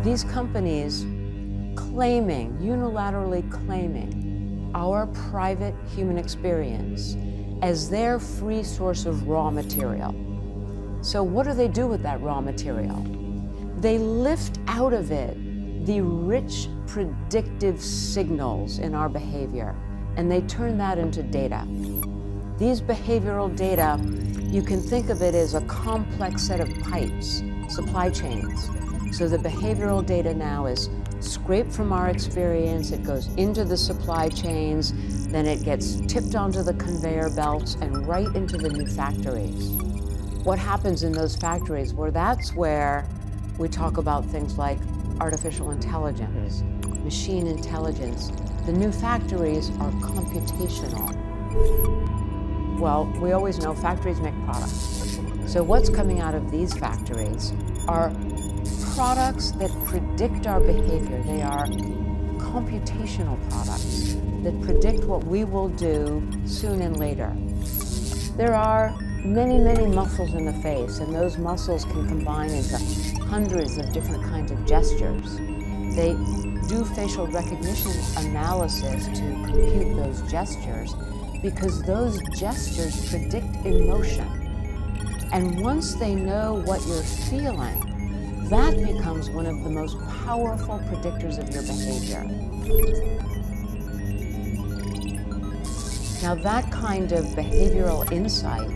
these companies unilaterally claiming our private human experience as their free source of raw material. So what do they do with that raw material? They lift out of it the rich predictive signals in our behavior, and they turn that into data. These behavioral data, you can think of it as a complex set of pipes, supply chains. So the behavioral data now is scraped from our experience, it goes into the supply chains, then it gets tipped onto the conveyor belts and right into the new factories. What happens in those factories? Well, that's where we talk about things like artificial intelligence, machine intelligence. The new factories are computational. Well, we always know factories make products. So what's coming out of these factories are products that predict our behavior. They are computational products that predict what we will do soon and later. There are many, many muscles in the face, and those muscles can combine into hundreds of different kinds of gestures. They do facial recognition analysis to compute those gestures because those gestures predict emotion. And once they know what you're feeling, that becomes one of the most powerful predictors of your behavior. Now, that kind of behavioral insight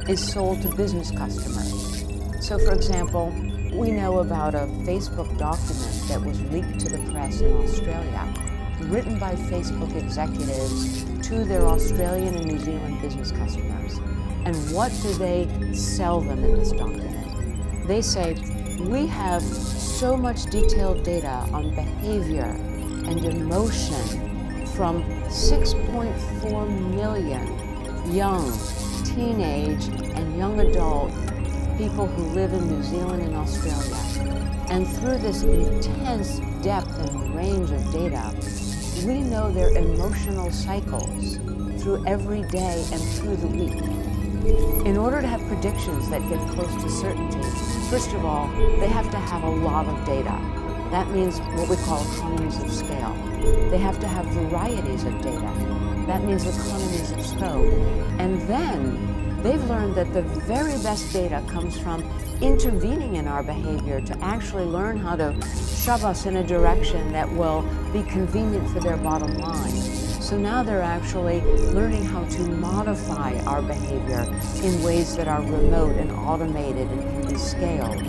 is sold to business customers. So, for example, we know about a Facebook document that was leaked to the press in Australia, written by Facebook executives to their Australian and New Zealand business customers. And what do they sell them in this document? They say, we have so much detailed data on behavior and emotion from 6.4 million young, teenage, and young adult people who live in New Zealand and Australia. And through this intense depth and range of data, we know their emotional cycles through every day and through the week. In order to have predictions that get close to certainty, first of all, they have to have a lot of data. That means what we call economies of scale. They have to have varieties of data. That means economies of scope. And then they've learned that the very best data comes from intervening in our behavior to actually learn how to shove us in a direction that will be convenient for their bottom line. So now they're actually learning how to modify our behavior in ways that are remote and automated and can be scaled.